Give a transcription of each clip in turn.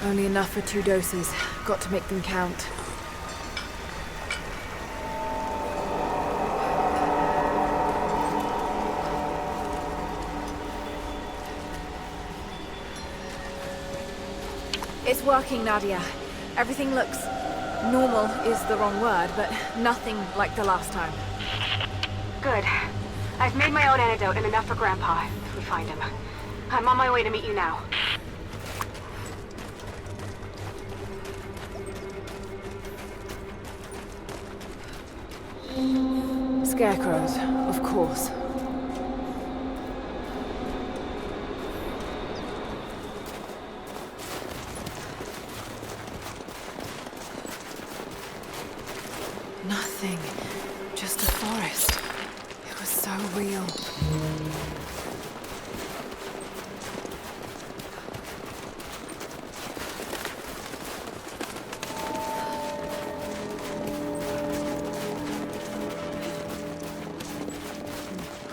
Only enough for 2 doses. Got to make them count. It's working, Nadia. Everything looks... normal is the wrong word, but nothing like the last time. Good. I've made my own antidote and enough for Grandpa, if we find him. I'm on my way to meet you now. Scarecrows, of course. Nothing. Just a forest. It was so real.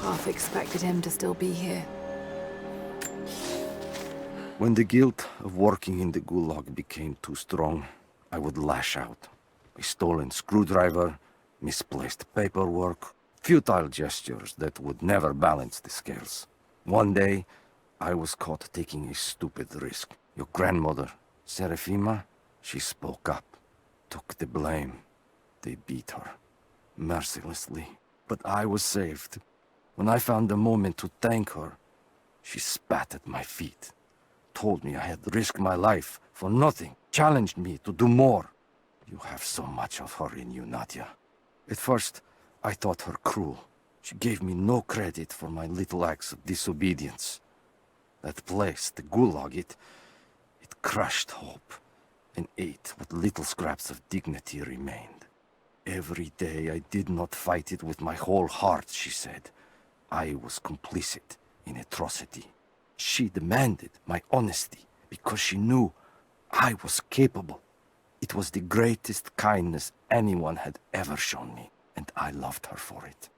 Half expected him to still be here. When the guilt of working in the Gulag became too strong, I would lash out. A stolen screwdriver, misplaced paperwork, futile gestures that would never balance the scales. One day, I was caught taking a stupid risk. Your grandmother, SERAFIMA, she spoke up, took the blame. They beat her, mercilessly. But I was saved. When I found the moment to thank her, she spat at my feet, told me I had risked my life for nothing, challenged me to do more. You have so much of her in you, Nadia. At first, I thought her cruel. She gave me no credit for my little acts of disobedience. That place, the Gulag, it crushed hope and ate what little scraps of dignity remained. Every day I did not fight it with my whole heart, she said. I was complicit in atrocity. She demanded my honesty because she knew I was capable. It was the greatest kindness anyone had ever shown me, and I loved her for it.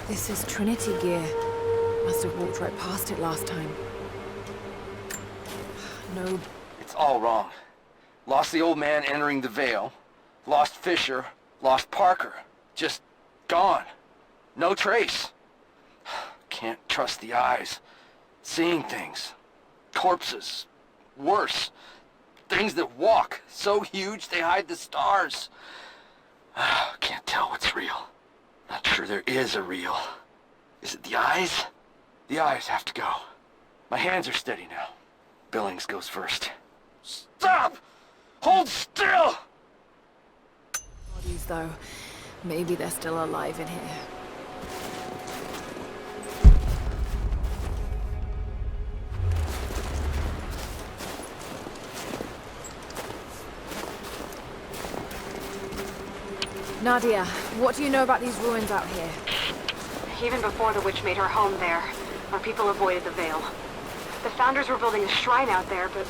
This is Trinity gear. Must have walked right past it last time. No. It's all wrong. Lost the old man entering the VALE. Lost Fisher, lost Parker. Just gone. No trace. Can't trust the eyes. Seeing things. Corpses. Worse. Things that walk. So huge they hide the stars. Can't tell what's real. Not sure there is a real. Is it the eyes? The eyes have to go. My hands are steady now. Billings goes first. Stop! Hold still! Bodies, though. Maybe they're still alive in here. Nadia, what do you know about these ruins out here? Even before the witch made her home there, our people avoided the Vale. The founders were building a shrine out there, but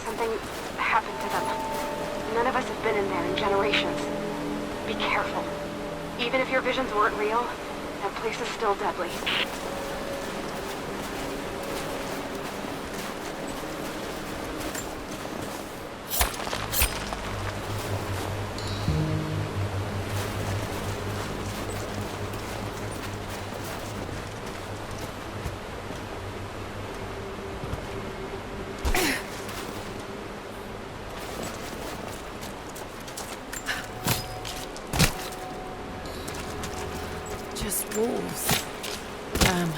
something happened to them. None of us have been in there in generations. Be careful. Even if your visions weren't real, that place is still deadly. Just walls. Damn.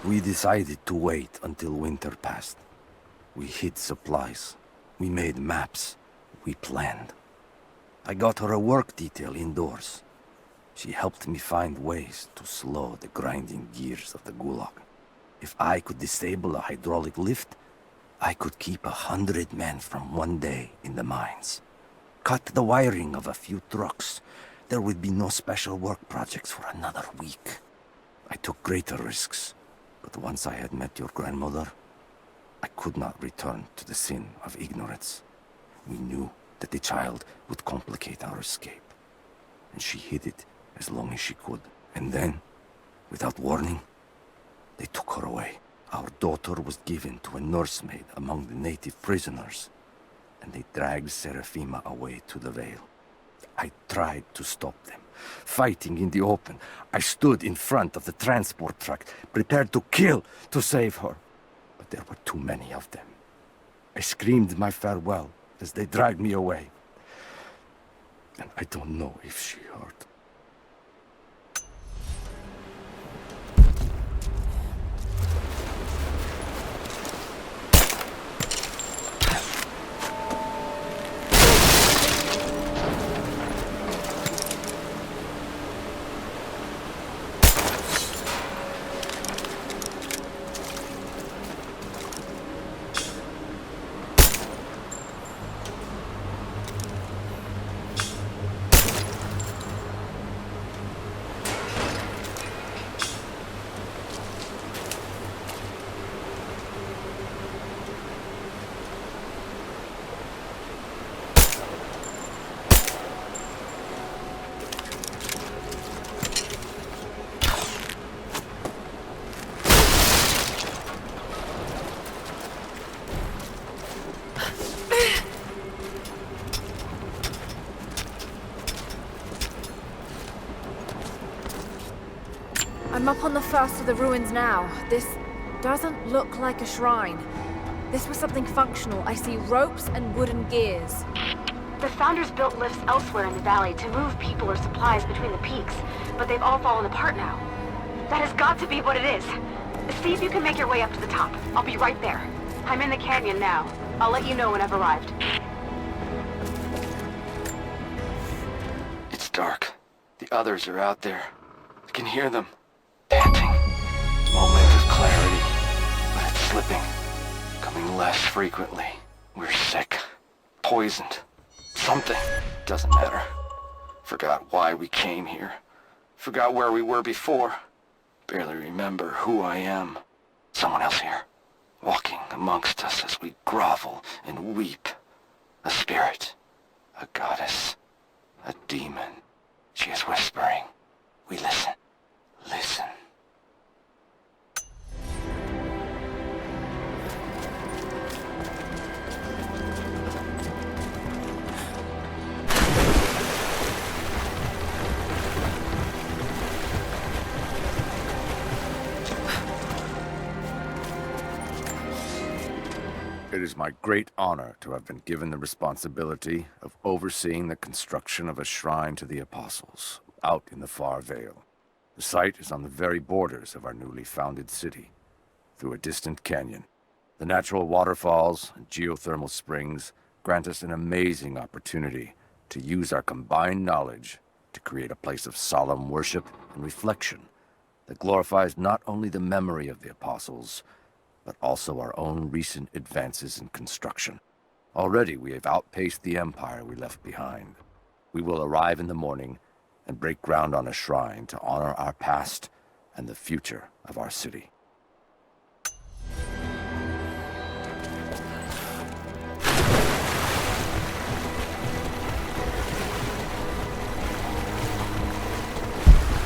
We decided to wait until winter passed. We hid supplies. We made maps. We planned. I got her a work detail indoors. She helped me find ways to slow the grinding gears of the Gulag. If I could disable a hydraulic lift, I could keep 100 men from one day in the mines. Cut the wiring of a few trucks. there would be no special work projects for another week. I took greater risks, but once I had met your grandmother, I could not return to the sin of ignorance. We knew that the child would complicate our escape, and she hid it as long as she could. And then, without warning, they took her away. Our daughter was given to a nursemaid among the native prisoners, and they dragged SERAFIMA away to the VALE. I tried to stop them, fighting in the open. I stood in front of the transport truck, prepared to kill to save her. But there were too many of them. I screamed my farewell as they dragged me away. And I don't know if she heard. I'm up on the first of the ruins now. This doesn't look like a shrine. This was something functional. I see ropes and wooden gears. The Founders built lifts elsewhere in the valley to move people or supplies between the peaks, but they've all fallen apart now. That has got to be what it is. See if you can make your way up to the top. I'll be right there. I'm in the canyon now. I'll let you know when I've arrived. It's dark. The others are out there. I can hear them. Panting. Moment of clarity. But it's slipping. Coming less frequently. We're sick. Poisoned. Something. Doesn't matter. Forgot why we came here. Forgot where we were before. Barely remember who I am. Someone else here. Walking amongst us as we grovel and weep. A spirit. A goddess. A demon. She is whispering. We listen. Listen. It is my great honor to have been given the responsibility of overseeing the construction of a shrine to the Apostles out in the far Vale. The site is on the very borders of our newly founded city, through a distant canyon. The natural waterfalls and geothermal springs grant us an amazing opportunity to use our combined knowledge to create a place of solemn worship and reflection that glorifies not only the memory of the Apostles, but also our own recent advances in construction. Already we have outpaced the empire we left behind. We will arrive in the morning and break ground on a shrine to honor our past and the future of our city.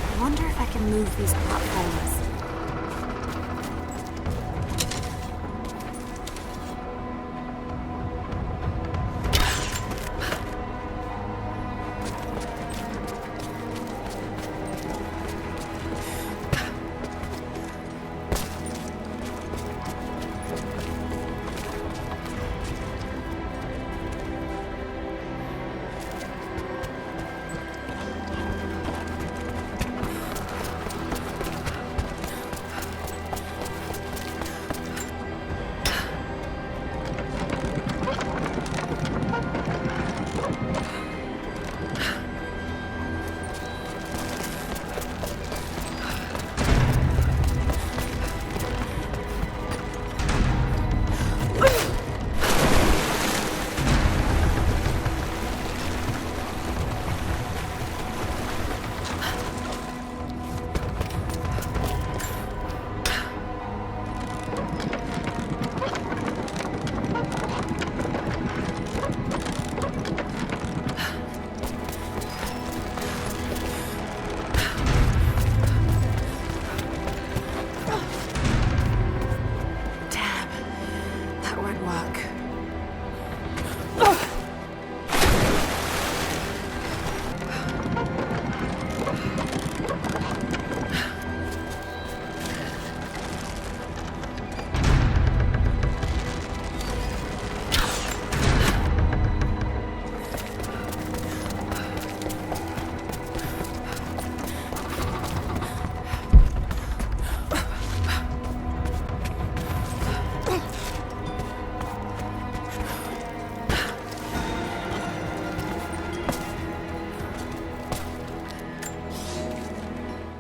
I wonder if I can move these platforms.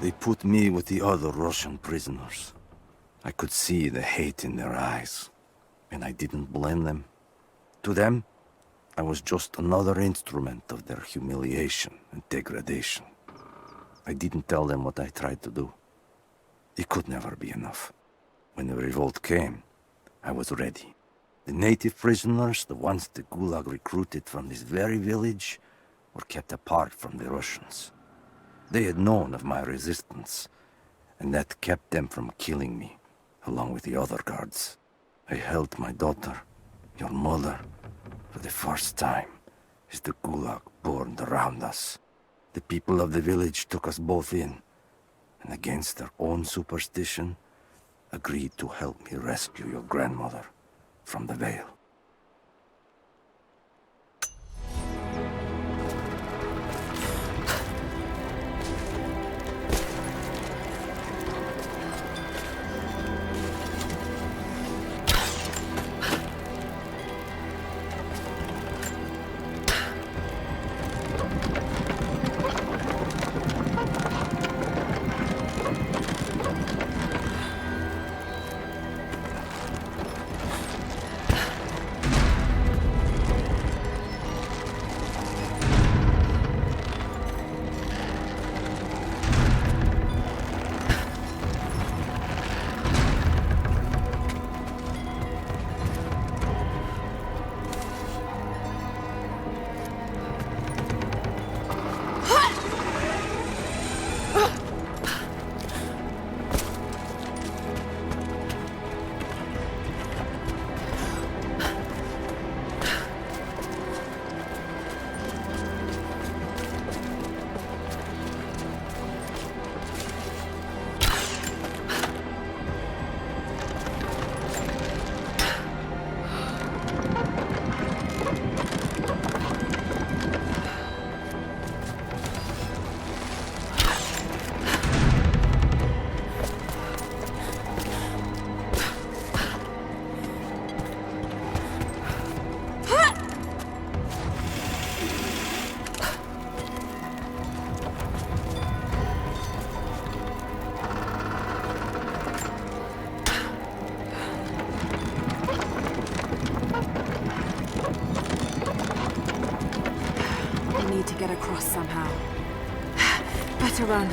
They put me with the other Russian prisoners. I could see the hate in their eyes, and I didn't blame them. To them, I was just another instrument of their humiliation and degradation. I didn't tell them what I tried to do. It could never be enough. When the revolt came, I was ready. The native prisoners, the ones the Gulag recruited from this very village, were kept apart from the Russians. They had known of my resistance, and that kept them from killing me, along with the other guards. I held my daughter, your mother, for the first time, as the Gulag burned around us. The people of the village took us both in, and against their own superstition, agreed to help me rescue your grandmother from the VALE. Get across somehow. Better run.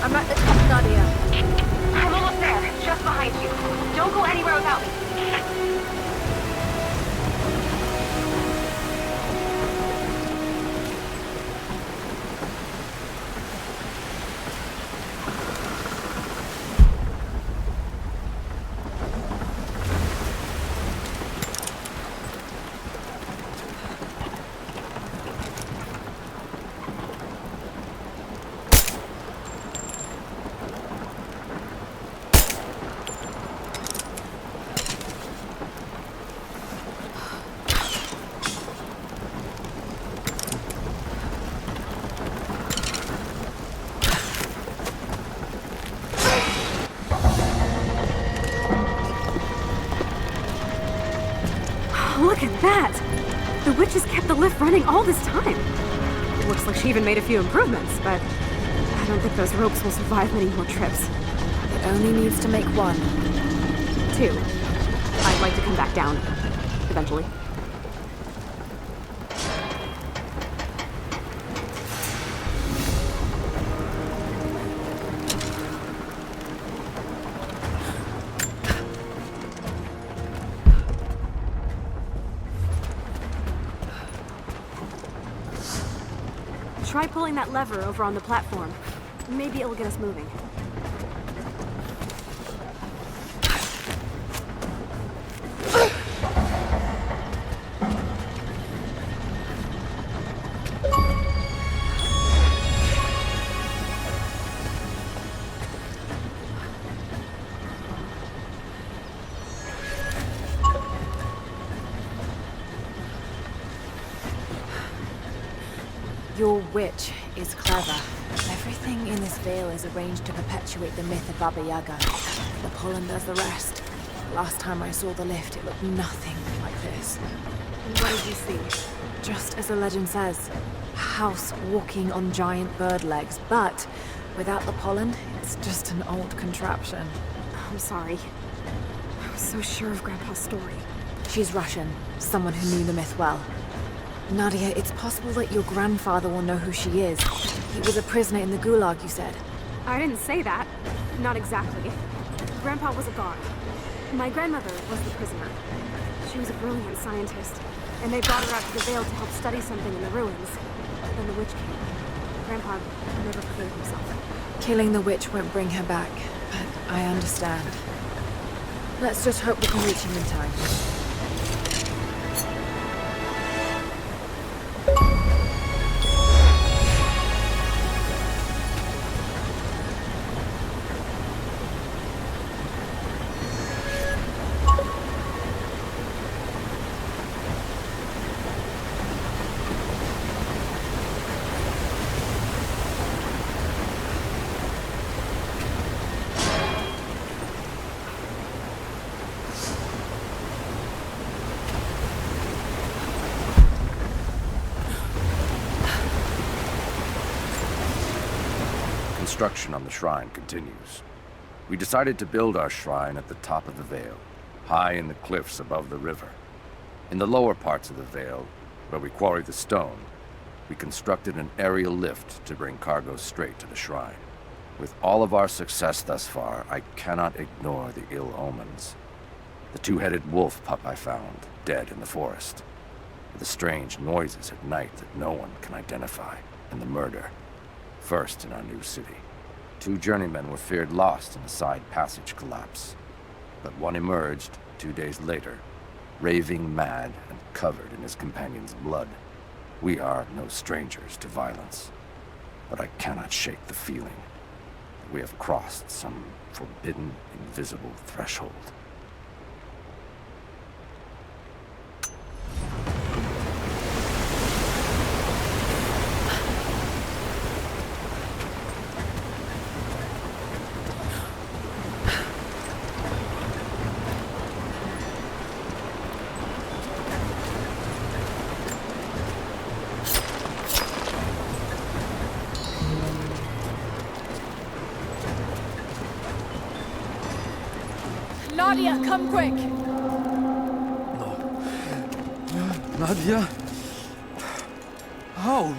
I'm at the top, Nadia. I'm almost there, just behind you. Don't go anywhere without me. Look at that! The witch has kept the lift running all this time. Looks like she even made a few improvements, but I don't think those ropes will survive many more trips. It only needs to make one. 2. I'd like to come back down. Eventually. Try pulling that lever over on the platform. Maybe it'll get us moving. You're witch is clever. Everything in this vale is arranged to perpetuate the myth of Baba Yaga. The pollen does the rest. Last time I saw the lift, it looked nothing like this. And what did you see? Just as the legend says, a house walking on giant bird legs, but without the pollen, it's just an old contraption. I'm sorry. I was so sure of Grandpa's story. She's Russian, someone who knew the myth well. Nadia, it's possible that your grandfather will know who she is. He was a prisoner in the Gulag, you said. I didn't say that. Not exactly. Grandpa was a guard. My grandmother was the prisoner. She was a brilliant scientist, and they brought her out to the Vale to help study something in the ruins. Then the witch came. Grandpa never forgave himself. Killing the witch won't bring her back, but I understand. Let's just hope we can reach him in time. Construction on the shrine continues. We decided to build our shrine at the top of the Vale, high in the cliffs above the river. In the lower parts of the Vale, where we quarried the stone, we constructed an aerial lift to bring cargo straight to the shrine. With all of our success thus far, I cannot ignore the ill omens. The two-headed wolf pup I found, dead in the forest. The strange noises at night that no one can identify, and the murder. First in our new city. 2 journeymen were feared lost in a side passage collapse. But one emerged 2 days later, raving mad and covered in his companion's blood. We are no strangers to violence. But I cannot shake the feeling that we have crossed some forbidden, invisible threshold. Nadia, come quick! Nadia? How?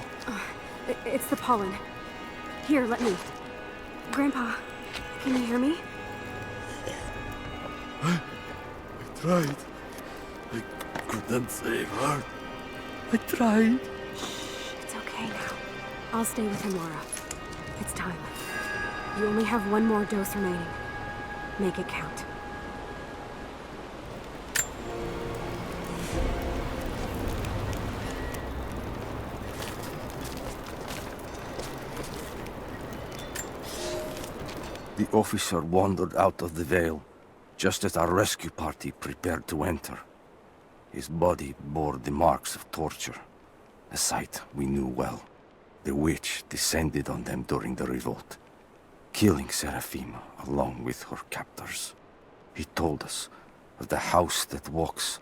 It's the pollen. Here, let me. Grandpa, can you hear me? I tried. I couldn't save her. I tried. Shh, it's okay now. I'll stay with him, Lara. It's time. You only have 1 more dose remaining. Make it count. The officer wandered out of the Vale, just as our rescue party prepared to enter. His body bore the marks of torture, a sight we knew well. The witch descended on them during the revolt, killing SERAFIMA along with her captors. He told us of the house that walks,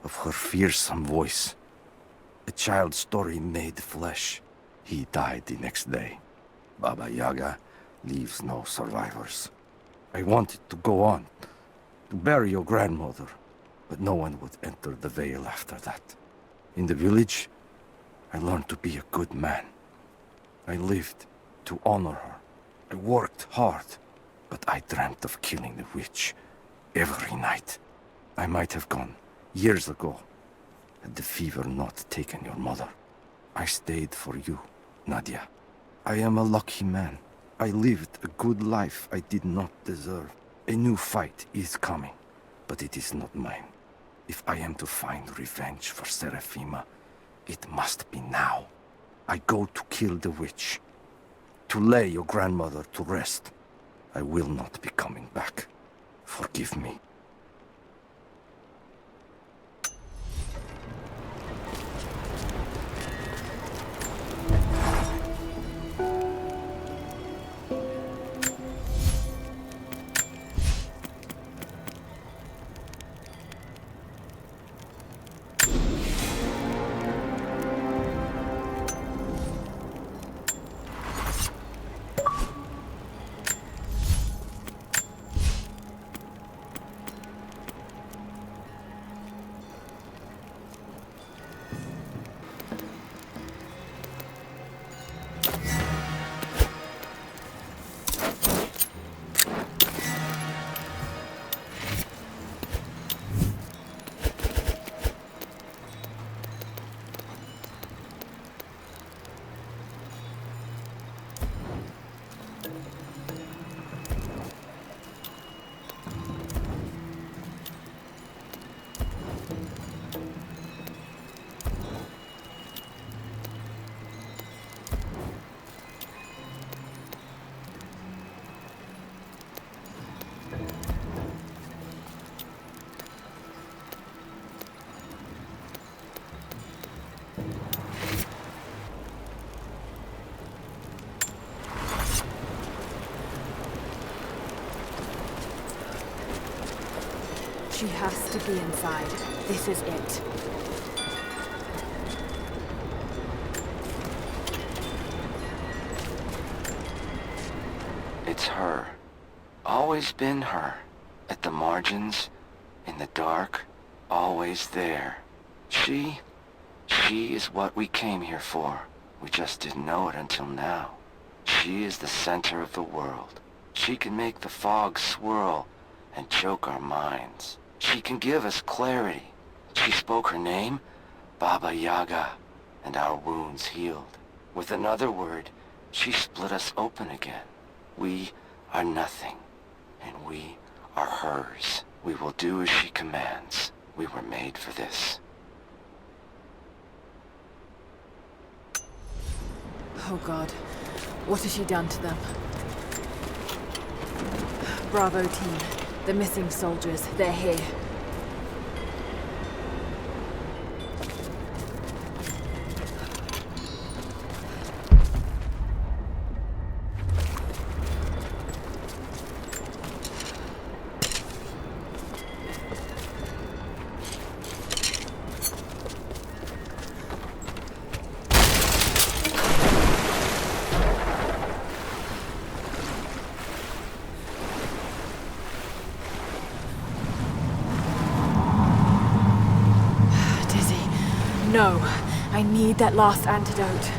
of her fearsome voice. A child's story made flesh. He died the next day. Baba Yaga leaves no survivors. I wanted to go on, to bury your grandmother, but no one would enter the Vale after that. In the village, I learned to be a good man. I lived to honor her. I worked hard, but I dreamt of killing the witch every night. I might have gone years ago, had the fever not taken your mother. I stayed for you, Nadia. I am a lucky man. I lived a good life I did not deserve. A new fight is coming, but it is not mine. If I am to find revenge for SERAFIMA, it must be now. I go to kill the witch, to lay your grandmother to rest. I will not be coming back. Forgive me. She has to be inside. This is it. It's her. Always been her. At the margins, in the dark, always there. She is what we came here for. We just didn't know it until now. She is the center of the world. She can make the fog swirl and choke our minds. She can give us clarity. She spoke her name, Baba Yaga, and our wounds healed. With another word, she split us open again. We are nothing, and we are hers. We will do as she commands. We were made for this. Oh God, what has she done to them? Bravo team, the missing soldiers, they're here. No, I need that last antidote.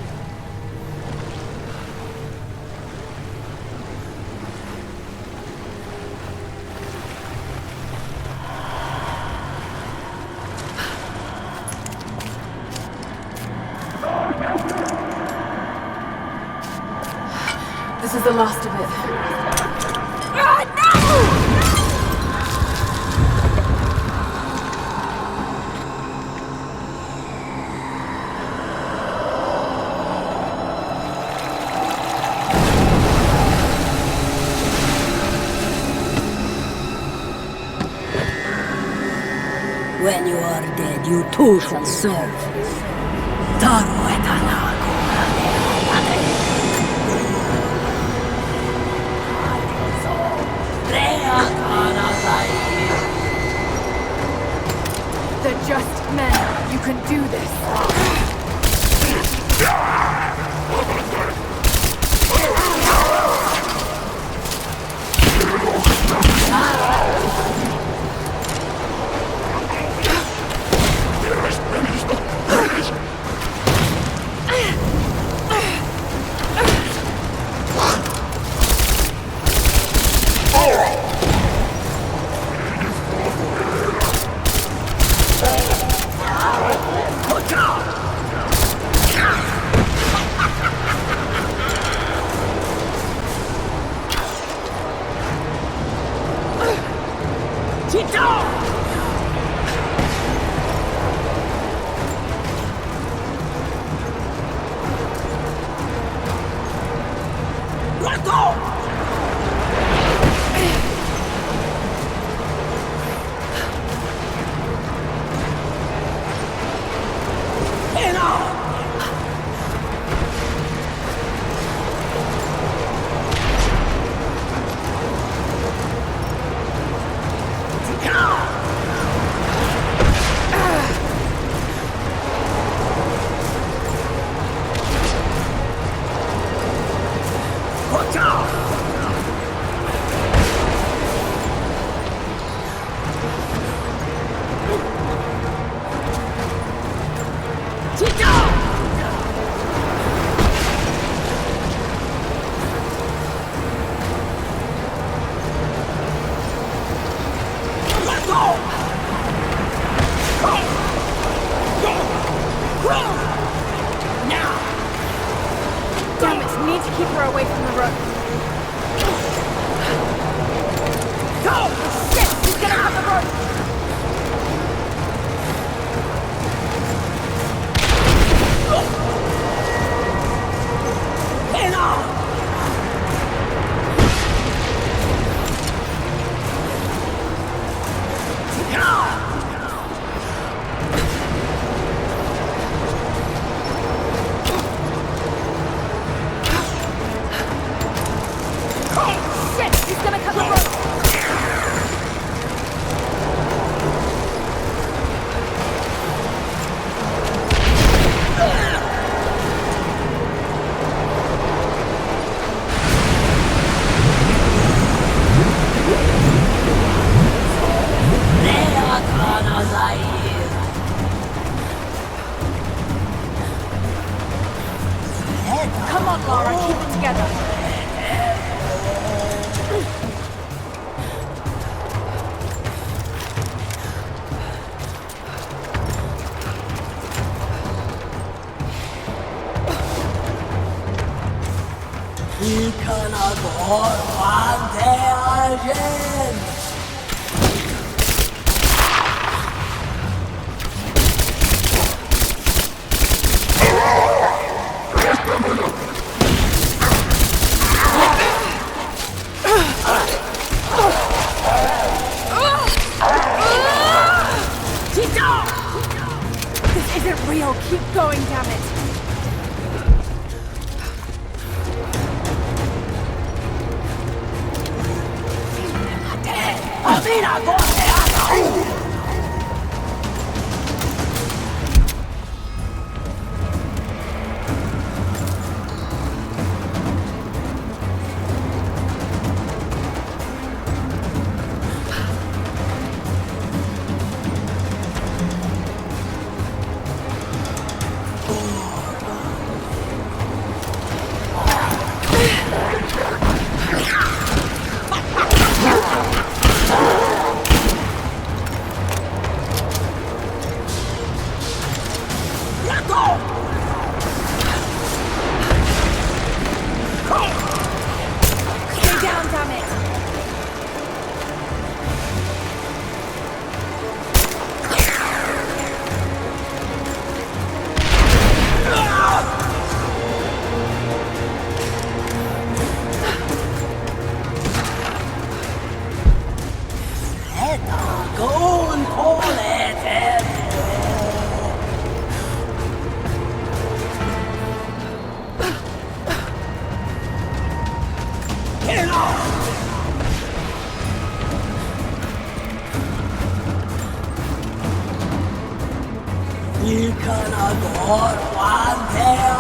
This is the last of it. Ah, no! When you are dead, you too shall serve. Taru et alago. They're just men. You can do this. Lara. Keep it together. Vi kan gå fantagen! This isn't real. Keep going, damn it. Vi kan gå fantagen!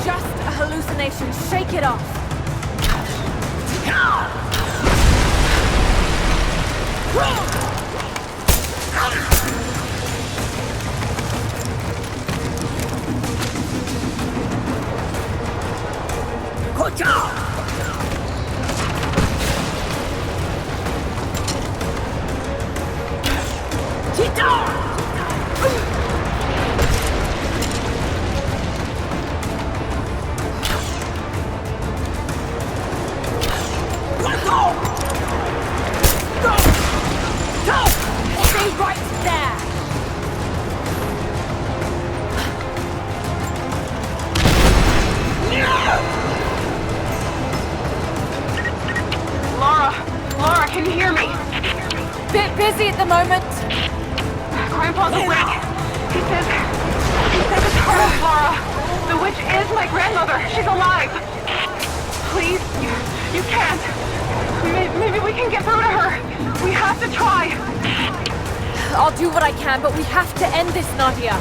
Just a hallucination. Shake it off. can you hear me? Bit busy at the moment. Grandpa's awake. He says it's her, Lara. The witch is my grandmother. She's alive. Please, you can't. Maybe we can get through to her. We have to try. I'll do what I can, but we have to end this, Nadia.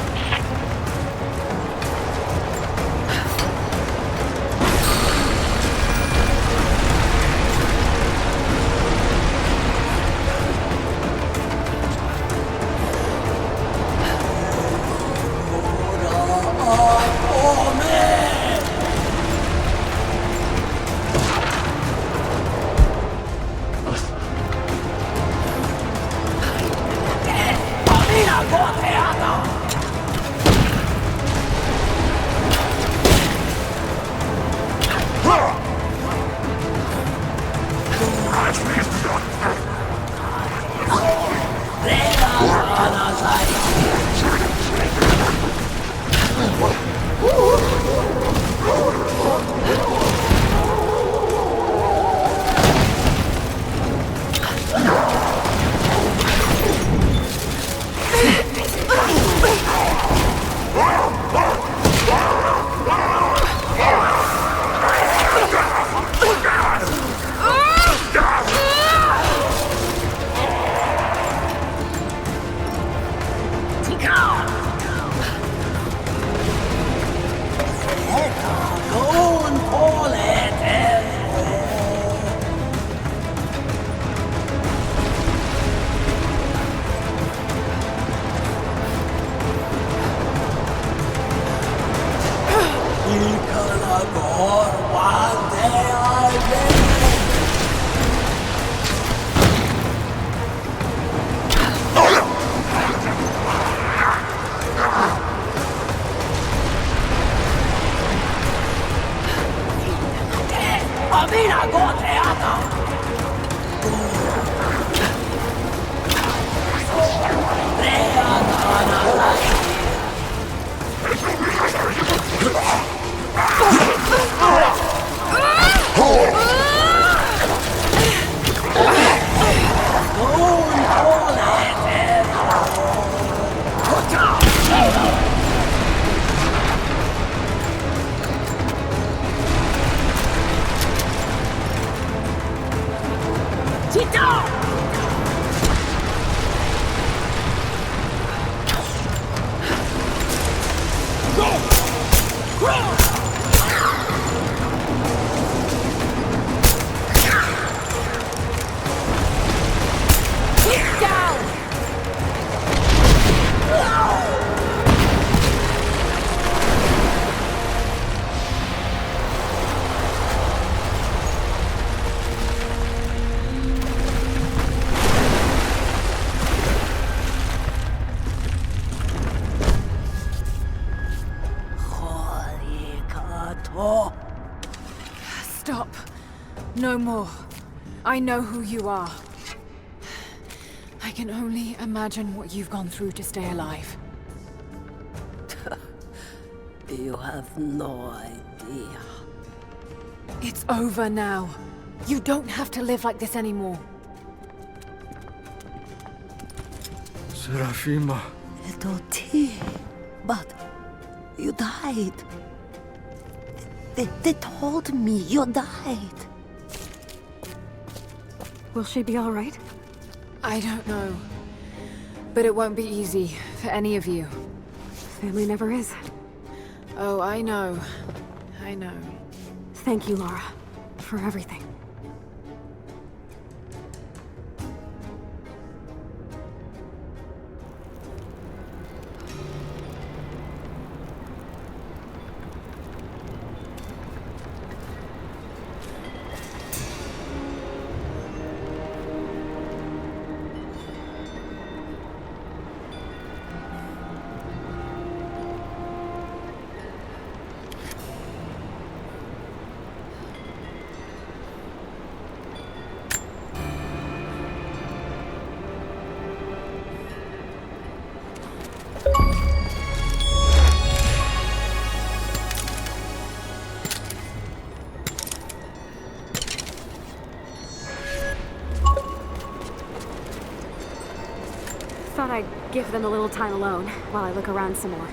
Stop. No more. I know who you are. I can only imagine what you've gone through to stay alive. You have no idea. It's over now. You don't have to live like this anymore. Serafima. But you died. They told me you died. Will she be all right? I don't know. But it won't be easy for any of you. Family never is. Oh, I know. I know. Thank you, Lara, for everything. Thought I'd give them a little time alone while I look around some more.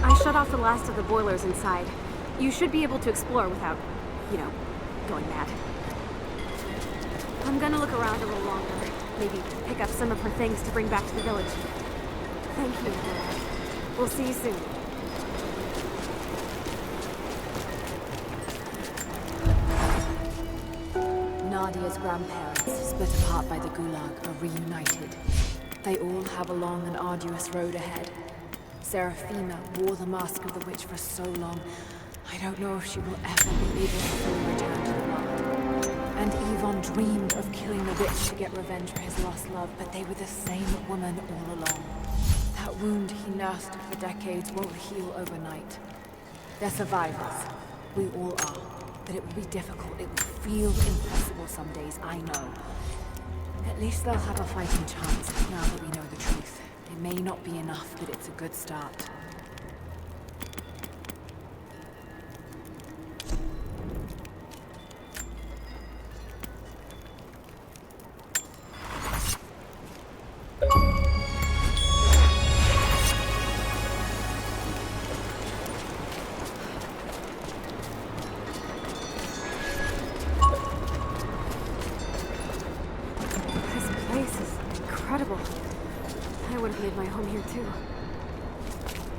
I shut off the last of the boilers inside. You should be able to explore without, you know, going mad. I'm gonna look around a little longer. Maybe pick up some of her things to bring back to the village. Thank you, Lara. We'll see you soon. Nadia's grandparents, split apart by the Gulag, are reunited. They all have a long and arduous road ahead. Serafima wore the mask of the witch for so long, I don't know if she will ever be able to fully return to the world. And Yvonne dreamed of killing the witch to get revenge for his lost love, but they were the same woman all along. That wound he nursed for decades won't heal overnight. They're survivors. We all are. But it will be difficult. It will feel impossible some days, I know. At least they'll have a fighting chance now that we know the truth. It may not be enough, but it's a good start.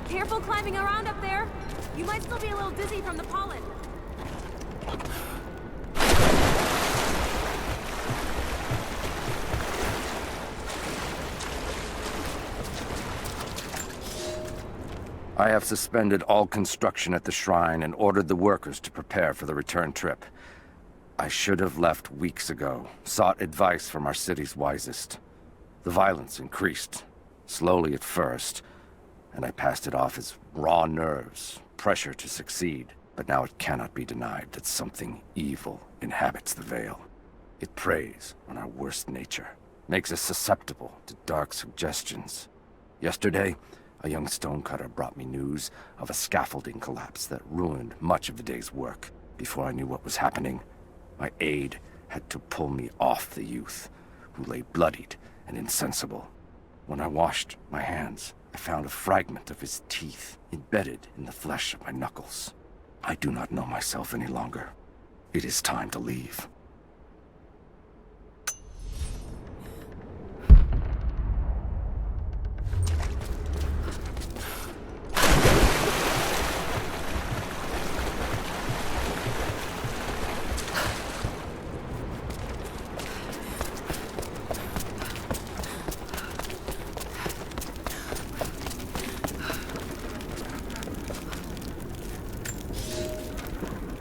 Careful climbing around up there. You might still be a little dizzy from the pollen. I have suspended all construction at the shrine and ordered the workers to prepare for the return trip. I should have left weeks ago, sought advice from our city's wisest. The violence increased, slowly at first, and I passed it off as raw nerves, pressure to succeed. But now it cannot be denied that something evil inhabits the Vale. It preys on our worst nature, makes us susceptible to dark suggestions. Yesterday, a young stonecutter brought me news of a scaffolding collapse that ruined much of the day's work. Before I knew what was happening, my aide had to pull me off the youth, who lay bloodied and insensible. When I washed my hands, I found a fragment of his teeth embedded in the flesh of my knuckles. I do not know myself any longer. It is time to leave.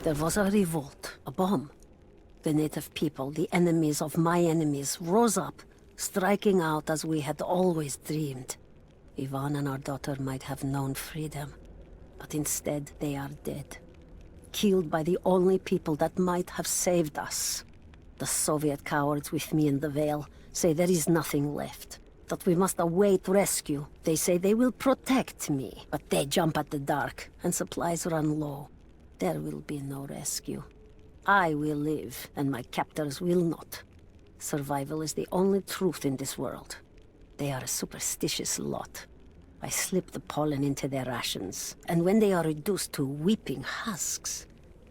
There was a revolt, a bomb. The native people, the enemies of my enemies, rose up, striking out as we had always dreamed. Yvonne and our daughter might have known freedom, but instead they are dead. Killed by the only people that might have saved us. The Soviet cowards with me in the Vale say there is nothing left, that we must await rescue. They say they will protect me, but they jump at the dark, and supplies run low. There will be no rescue. I will live, and my captors will not. Survival is the only truth in this world. They are a superstitious lot. I slip the pollen into their rations, and when they are reduced to weeping husks,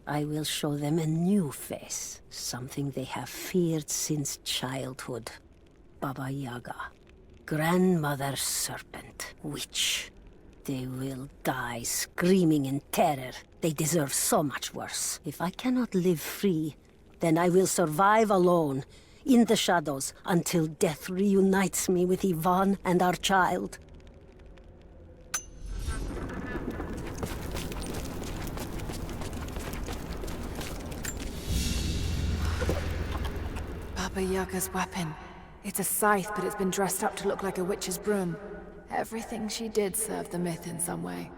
I will show them a new face, something they have feared since childhood. Baba Yaga, Grandmother Serpent, Witch. They will die screaming in terror. They deserve so much worse. If I cannot live free, then I will survive alone, in the shadows, until death reunites me with Yvonne and our child. Baba Yaga's weapon. It's a scythe, but it's been dressed up to look like a witch's broom. Everything she did served the myth in some way.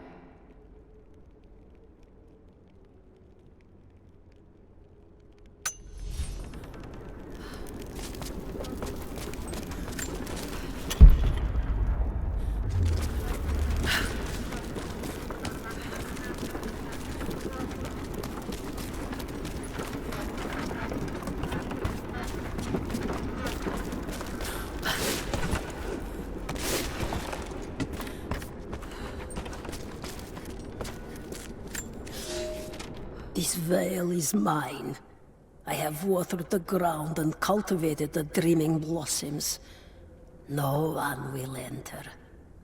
This veil is mine. I have watered the ground and cultivated the dreaming blossoms. No one will enter.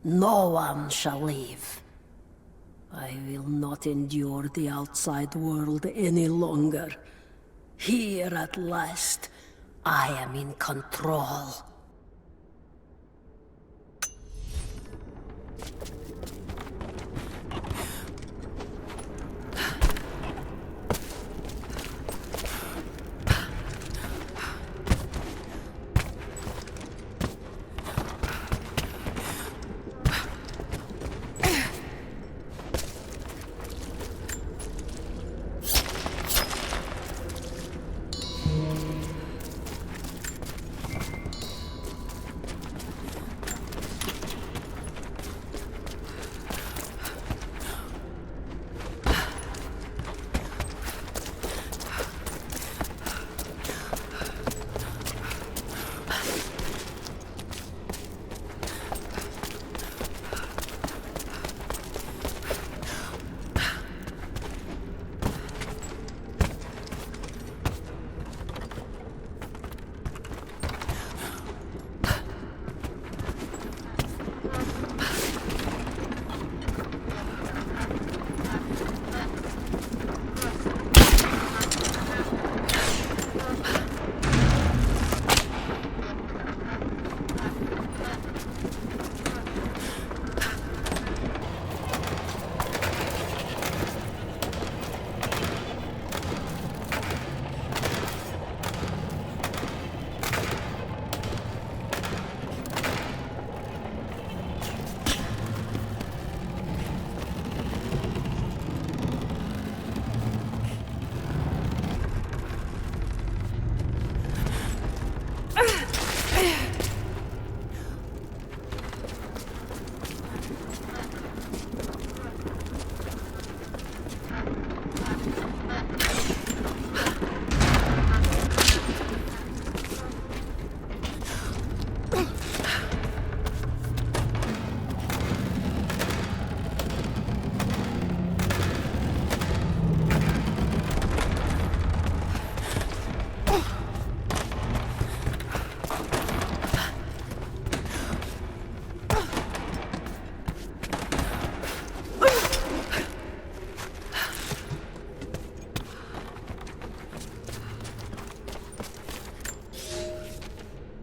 No one shall leave. I will not endure the outside world any longer. Here at last, I am in control.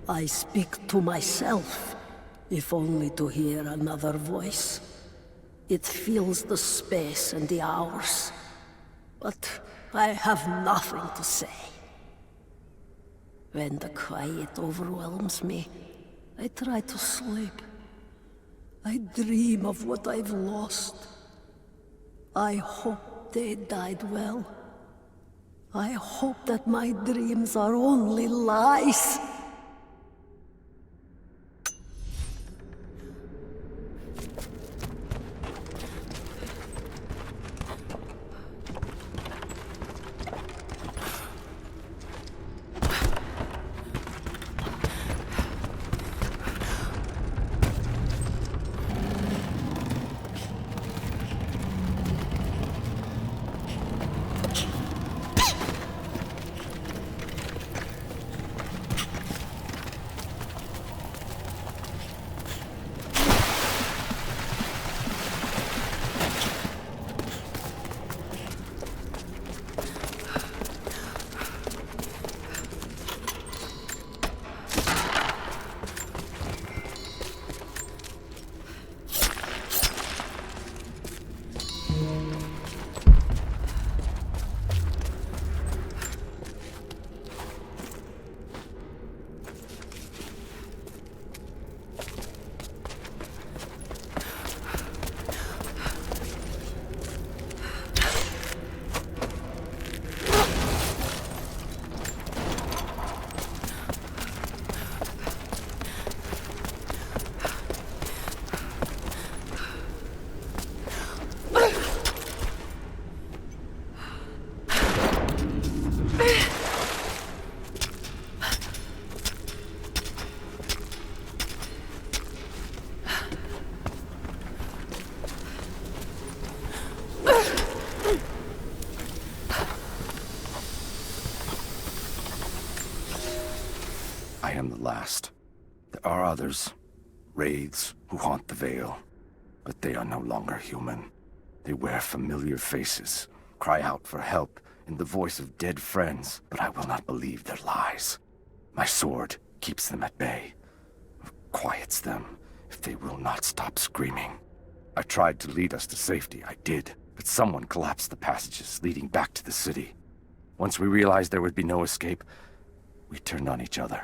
I speak to myself, if only to hear another voice. It fills the space and the hours, but I have nothing to say. When the quiet overwhelms me, I try to sleep. I dream of what I've lost. I hope they died well. I hope that my dreams are only lies. past. There are others, wraiths, who haunt the Vale. But they are no longer human. They wear familiar faces, cry out for help in the voice of dead friends, but I will not believe their lies. My sword keeps them at bay, quiets them if they will not stop screaming. I tried to lead us to safety, I did, but someone collapsed the passages leading back to the city. Once we realized there would be no escape, we turned on each other.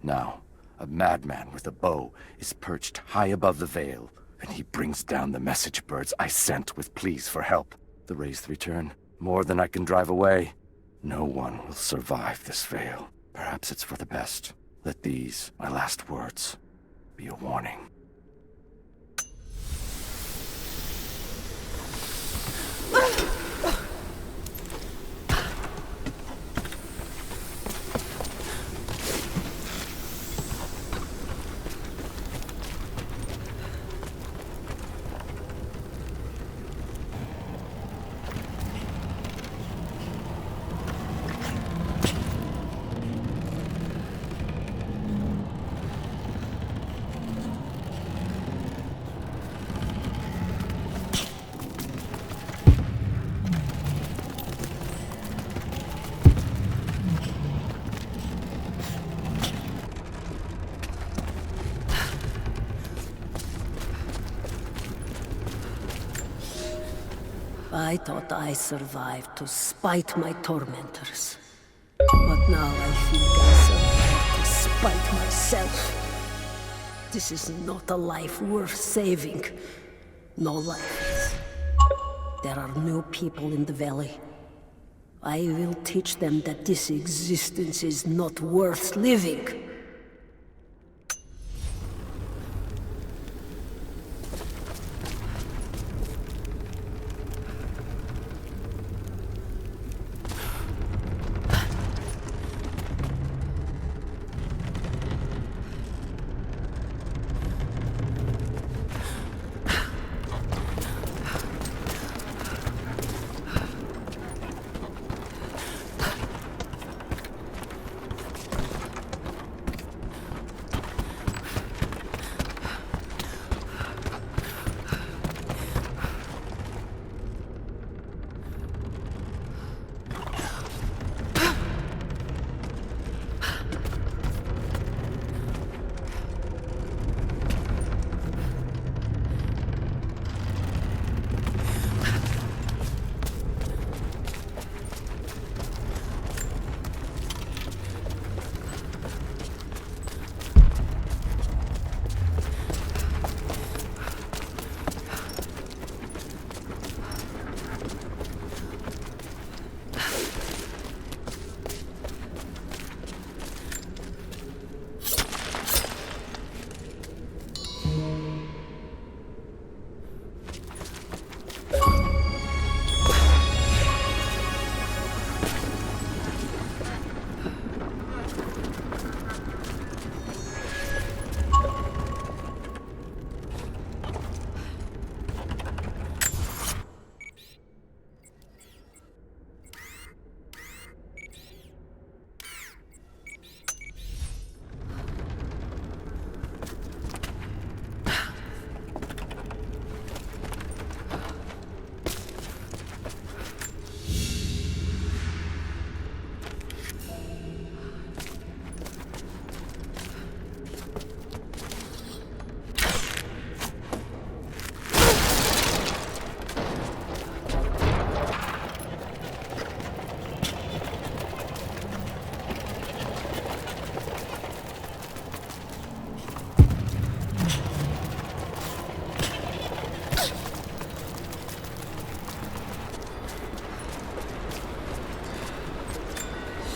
Now, a madman with a bow is perched high above the Vale, and he brings down the message birds I sent with pleas for help. The wraiths return, more than I can drive away. No one will survive this Vale. Perhaps it's for the best. Let these, my last words, be a warning. I thought I survived to spite my tormentors. But now I think I survived to spite myself. This is not a life worth saving. No life is. There are new people in the valley. I will teach them that this existence is not worth living.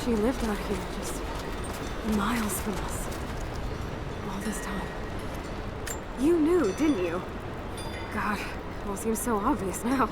She lived out here, just miles from us. All this time. You knew, didn't you? God, it all seems so obvious now.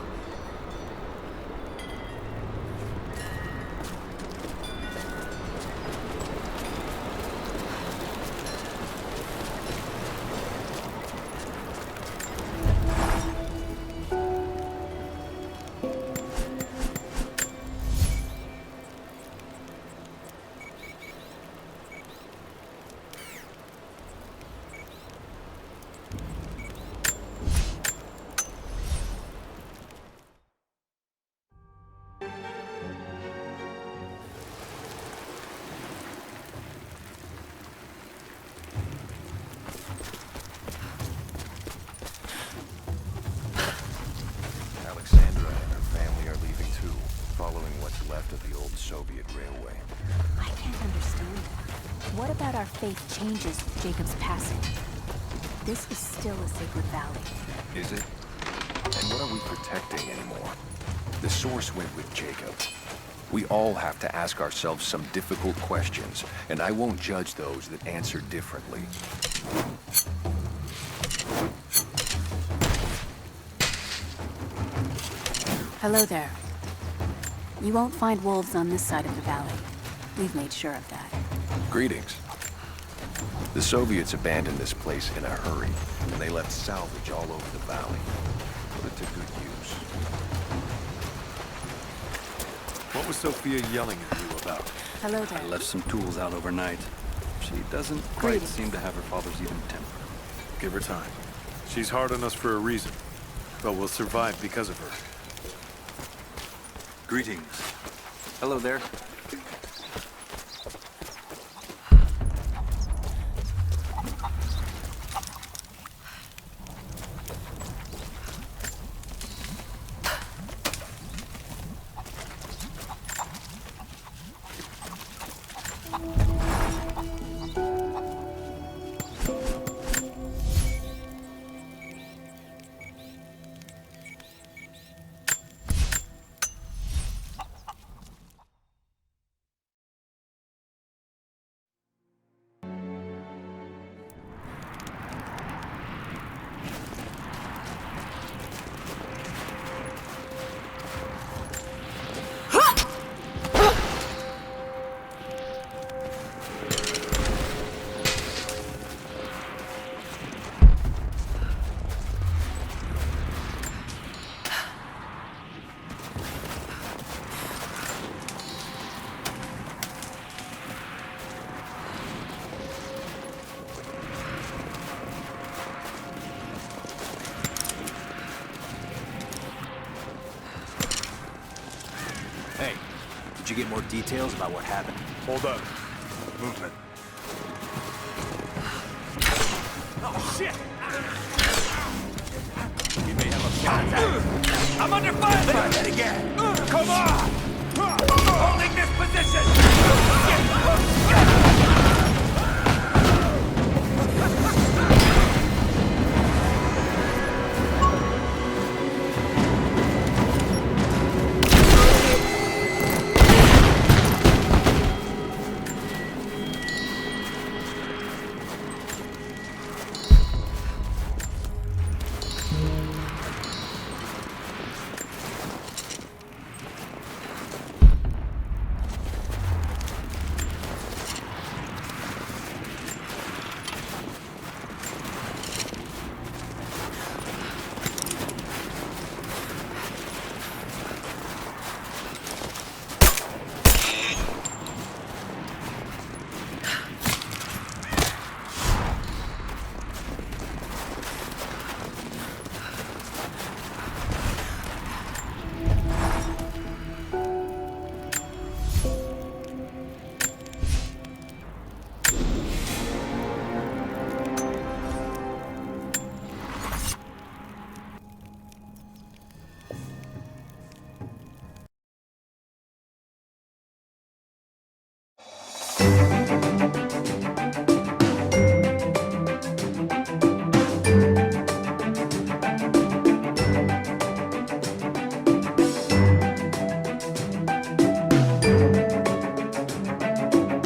that our faith changes with Jacob's passing. This is still a sacred valley. Is it? And what are we protecting anymore? The Source went with Jacob. We all have to ask ourselves some difficult questions, and I won't judge those that answer differently. Hello there. You won't find wolves on this side of the valley. We've made sure of that. Greetings. The Soviets abandoned this place in a hurry, and they left salvage all over the valley. Put it to good use. What was Sophia yelling at you about? Hello there. I left some tools out overnight. She doesn't quite seem to have her father's even temper. Give her time. She's hard on us for a reason, but we'll survive because of her. Greetings. Hello there. Hey, did you get more details about what happened? Hold up. Movement. Oh, shit! You may have a contact. I'm under fire! Try that again! Come on!